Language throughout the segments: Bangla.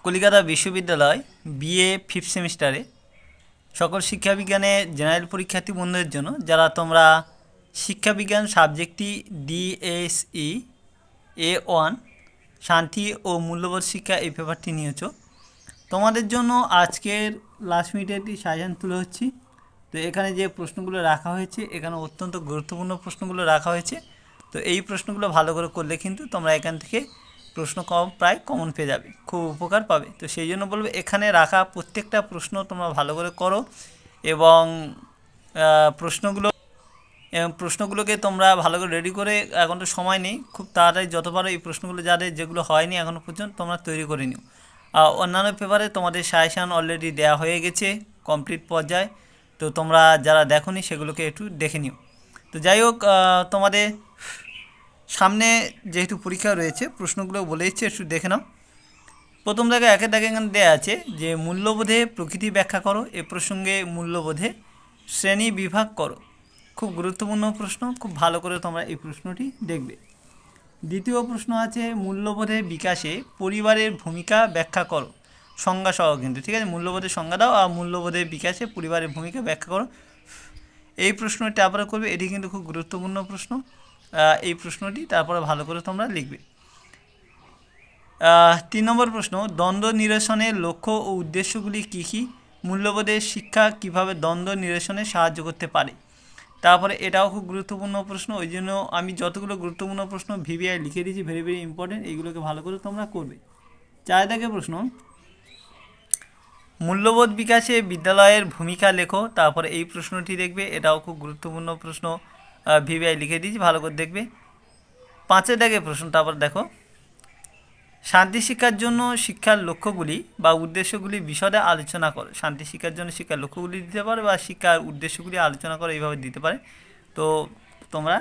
কলিকাতা বিশ্ববিদ্যালয় বিএ ফিফথ সেমিস্টারে সকল শিক্ষাবিজ্ঞানে জেনারেল পরীক্ষার্থী বন্ধুদের জন্য যারা তোমরা শিক্ষাবিজ্ঞান সাবজেক্টটি ডিএসই A1 শান্তি ও মূল্যবোধ শিক্ষা এই পেপারটি নিয়েছ, তোমাদের জন্য আজকের লাস্ট মিনিটে একটি সাজেশন তুলে হচ্ছি। তো এখানে যে প্রশ্নগুলো রাখা হয়েছে, এখানে অত্যন্ত গুরুত্বপূর্ণ প্রশ্নগুলো রাখা হয়েছে। তো এই প্রশ্নগুলো ভালো করে করলে কিন্তু তোমরা এখান থেকে প্রশ্ন প্রায় কমন পেয়ে যাবে, খুব উপকার পাবে। তো সেই জন্য বলবো এখানে রাখা প্রত্যেকটা প্রশ্ন তোমরা ভালো করে করো এবং প্রশ্নগুলোকে তোমরা ভালো করে রেডি করে, এখন তো সময় নেই, খুব তাড়াতাড়ি যত পারো এই প্রশ্নগুলো যেগুলো হয়নি এখনও পর্যন্ত তোমরা তৈরি করে নিও। অন্যান্য পেপারে তোমাদের সাজেশান অলরেডি দেওয়া হয়ে গেছে কমপ্লিট পর্যায়ে, তো তোমরা যারা দেখোনি সেগুলোকে একটু দেখে নিও। তো যাই হোক, তোমাদের সামনে যেহেতু পরীক্ষা রয়েছে প্রশ্নগুলো বলে দিচ্ছি, একটু দেখে নাও। প্রথম দাগে একের দাগে এখানে দেওয়া আছে যে মূল্যবোধে প্রকৃতি ব্যাখ্যা করো, এ প্রসঙ্গে মূল্যবোধে শ্রেণী বিভাগ করো। খুব গুরুত্বপূর্ণ প্রশ্ন, খুব ভালো করে তোমরা এই প্রশ্নটি দেখবে। দ্বিতীয় প্রশ্ন আছে মূল্যবোধের বিকাশে পরিবারের ভূমিকা ব্যাখ্যা করো, সংজ্ঞা সহ কিন্তু, ঠিক আছে। মূল্যবোধের সংজ্ঞা দাও আর মূল্যবোধের বিকাশে পরিবারের ভূমিকা ব্যাখ্যা করো, এই প্রশ্নটি তারপরে করবে। এটি কিন্তু খুব গুরুত্বপূর্ণ প্রশ্ন, এই প্রশ্নটি তারপরে ভালো করে তোমরা লিখবে। 3 নম্বর প্রশ্ন দ্বন্দ্ব নিরসনের লক্ষ্য ও উদ্দেশ্যগুলি কী কী, মূল্যবোধের শিক্ষা কিভাবে দ্বন্দ্ব নিরসনে সাহায্য করতে পারে। তারপরে এটাও খুব গুরুত্বপূর্ণ প্রশ্ন, ওই জন্য আমি যতগুলো গুরুত্বপূর্ণ প্রশ্ন ভিভিআই লিখে দিয়েছি, ভেরি ভেরি ইম্পর্টেন্ট, এইগুলোকে ভালো করে তোমরা করবে। 4 দাগের প্রশ্ন মূল্যবোধ বিকাশে বিদ্যালয়ের ভূমিকা লেখো, তারপরে এই প্রশ্নটি দেখবে, এটাও খুব গুরুত্বপূর্ণ প্রশ্ন, ভিভিআই লিখে দিয়েছি, ভালো করে দেখবে। 5 দাগের প্রশ্ন তারপর দেখো শান্তি শিক্ষার জন্য শিক্ষার লক্ষ্যগুলি বা উদ্দেশ্যগুলি বিশদে আলোচনা করো। শান্তি শিক্ষার জন্য শিক্ষার লক্ষ্যগুলি দিতে পারে বা শিক্ষার উদ্দেশ্যগুলি আলোচনা করো, এইভাবে দিতে পারে। তো তোমরা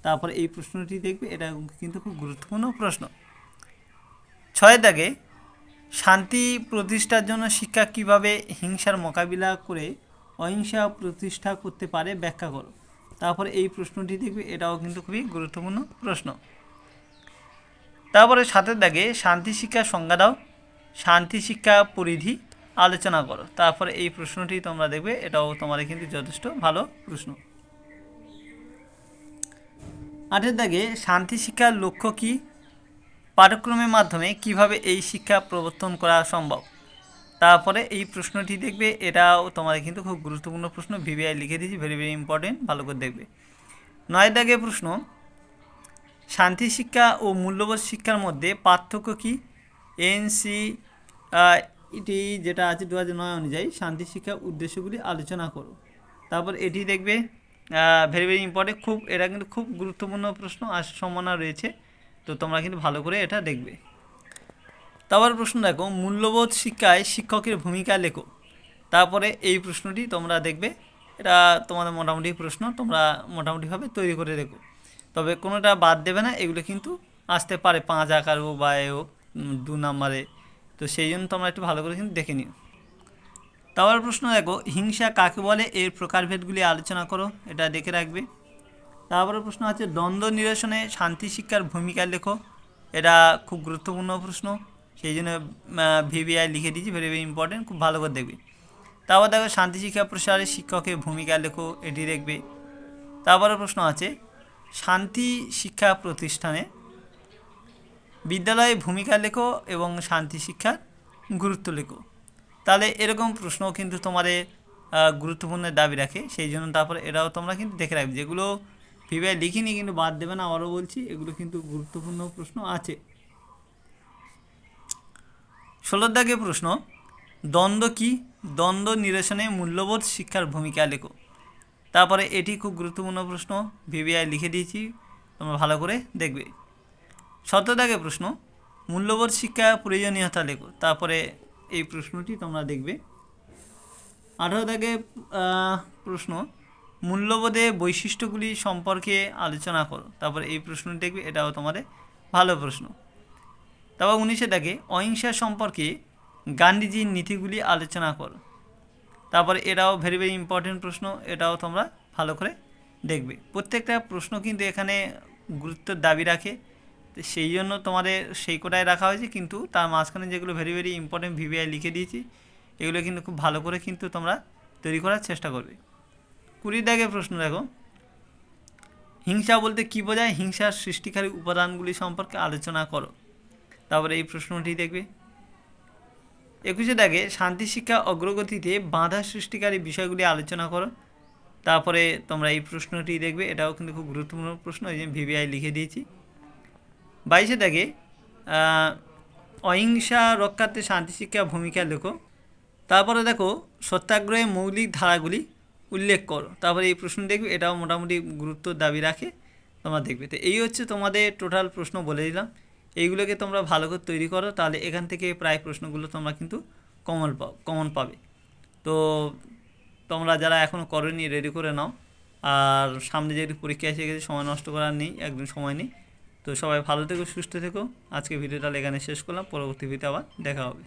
তারপরে এই প্রশ্নটি দেখবে, এটা কিন্তু খুব গুরুত্বপূর্ণ প্রশ্ন। 6 দাগে শান্তি প্রতিষ্ঠার জন্য শিক্ষা কিভাবে হিংসার মোকাবিলা করে অহিংসা প্রতিষ্ঠা করতে পারে ব্যাখ্যা করো, তারপরে এই প্রশ্নটি দেখবে, এটাও কিন্তু খুবই গুরুত্বপূর্ণ প্রশ্ন। তারপরে 7 দাগে শান্তি শিক্ষার সংজ্ঞা দাও, শান্তি শিক্ষা পরিধি আলোচনা করো, তারপরে এই প্রশ্নটি তোমরা দেখবে, এটাও তোমাদের কিন্তু যথেষ্ট ভালো প্রশ্ন। 8 দাগে শান্তি শিক্ষার লক্ষ্য কী, পাঠ্যক্রমের মাধ্যমে কিভাবে এই শিক্ষা প্রবর্তন করা সম্ভব, তারপরে এই প্রশ্নটি দেখবে, এটাও তোমাদের কিন্তু খুব গুরুত্বপূর্ণ প্রশ্ন, ভিভিআই লিখে দিয়েছি, ভেরি ভেরি ইম্পর্টেন্ট, ভালো করে দেখবে। 9 দাগে প্রশ্ন শান্তি শিক্ষা ও মূল্যবোধ শিক্ষার মধ্যে পার্থক্য কী, এনসিইআরটি যেটা আছে 2009 অনুযায়ী শান্তি শিক্ষার উদ্দেশ্যগুলি আলোচনা করো, তারপর এটি দেখবে, ভেরি ভেরি ইম্পর্টেন্ট, খুব এটা কিন্তু খুব গুরুত্বপূর্ণ প্রশ্ন, আসার সম্ভাবনা রয়েছে, তো তোমরা কিন্তু ভালো করে এটা দেখবে। তারপর প্রশ্ন দেখো মূল্যবোধ শিক্ষায় শিক্ষকের ভূমিকা লেখো, তারপরে এই প্রশ্নটি তোমরা দেখবে, এটা তোমাদের মোটামুটি প্রশ্ন, তোমরা মোটামুটিভাবে তৈরি করে দেখো, তবে কোনোটা বাদ দেবে না, এগুলো কিন্তু আসতে পারে 5 আকার হোক বা এ হোক 2 নম্বরে, তো সেই জন্য তোমরা একটু ভালো করে কিন্তু দেখে নিও। তারপর প্রশ্ন দেখো হিংসা কাকে বলে, এর প্রকারভেদগুলি আলোচনা করো, এটা দেখে রাখবে। তারপরে প্রশ্ন আছে দ্বন্দ্ব নিরসনে শান্তি শিক্ষার ভূমিকা লেখো, এটা খুব গুরুত্বপূর্ণ প্রশ্ন, সেই জন্য ভিভিআই লিখে দিয়েছি, ভেরি ভেরি ইম্পর্টেন্ট, খুব ভালো করে দেখবে। তারপর দেখো শান্তি শিক্ষা প্রসারে শিক্ষকের ভূমিকা লেখো, এটি দেখবে। তারপরে প্রশ্ন আছে শান্তি শিক্ষা প্রতিষ্ঠানে বিদ্যালয়ে ভূমিকা লেখো এবং শান্তি শিক্ষার গুরুত্ব লেখো, তাহলে এরকম প্রশ্ন কিন্তু তোমাদের গুরুত্বপূর্ণ দাবি রাখে, সেই জন্য তারপরে এটাও তোমরা কিন্তু দেখে রাখবে, যেগুলো ভিভিআই লিখিনি কিন্তু বাদ দেবে না, আবারও বলছি, এগুলো কিন্তু গুরুত্বপূর্ণ প্রশ্ন আছে। 16 দাগে প্রশ্ন দ্বন্দ্ব কী, দ্বন্দ্ব নিরসনে মূল্যবোধ শিক্ষার ভূমিকা লেখো, তারপরে এটি খুব গুরুত্বপূর্ণ প্রশ্ন, ভিভিআই লিখে দিয়েছি, তোমরা ভালো করে দেখবে। 17 দাগে প্রশ্ন মূল্যবোধ শিক্ষা প্রয়োজনীয়তা লেখো, তারপরে এই প্রশ্নটি তোমরা দেখবে। 18 দাগে প্রশ্ন মূল্যবোধের বৈশিষ্ট্যগুলি সম্পর্কে আলোচনা করো, তারপরে এই প্রশ্নটি দেখবে, এটাও তোমাদের ভালো প্রশ্ন। তারপর 19 দাগে অহিংসা সম্পর্কে গান্ধীজির নীতিগুলি আলোচনা করো, তারপরে এটাও ভেরি ভেরি ইম্পর্টেন্ট প্রশ্ন, এটাও তোমরা ভালো করে দেখবে। প্রত্যেকটা প্রশ্ন কিন্তু এখানে গুরুত্বের দাবি রাখে, তো সেই জন্য তোমাদের সেই কোটায় রাখা হয়েছে, কিন্তু তার মাঝখানে যেগুলো ভেরি ভেরি ইম্পর্টেন্ট ভিভিআই লিখে দিয়েছি, এগুলো কিন্তু খুব ভালো করে কিন্তু তোমরা তৈরি করার চেষ্টা করবে। 20 দাগের প্রশ্ন দেখো, হিংসা বলতে কী বোঝায়, হিংসার সৃষ্টিকারী উপাদানগুলি সম্পর্কে আলোচনা করো। তারপরে এই প্রশ্নটি দেখবে। 21 দাগে শান্তি শিক্ষা অগ্রগতিতে বাধা সৃষ্টিকারী বিষয়গুলি আলোচনা করো। তারপরে তোমরা এই প্রশ্নটি দেখবে, এটাও কিন্তু খুব গুরুত্বপূর্ণ প্রশ্ন, এই যে ভিভিআই লিখে দিয়েছি। 22 দাগে অহিংসা রক্ষার্থে শান্তি শিক্ষা ভূমিকা লেখো। তারপরে দেখো সত্যাগ্রহের মৌলিক ধারাগুলি উল্লেখ করো। তারপরে এই প্রশ্ন দেখবে, এটাও মোটামুটি গুরুত্ব দাবি রাখে, তোমরা দেখবে। তো এই হচ্ছে তোমাদের টোটাল প্রশ্ন বলে দিলাম। এইগুলোকে তোমরা ভালো করে তৈরি করো, তাহলে এখান থেকে প্রায় প্রশ্নগুলো তোমরা কিন্তু কমন পাবে। তো তোমরা যারা এখনও করোনি রেডি করে নাও। আর সামনে যেহেতু পরীক্ষা এসে গেছে, সময় নষ্ট করার নেই, একদম সময় নেই। তো সবাই ভালো থেকো, সুস্থ থেকো। আজকে ভিডিওটা এখানে শেষ করলাম, পরবর্তী ভিডিওতে আবার দেখা হবে।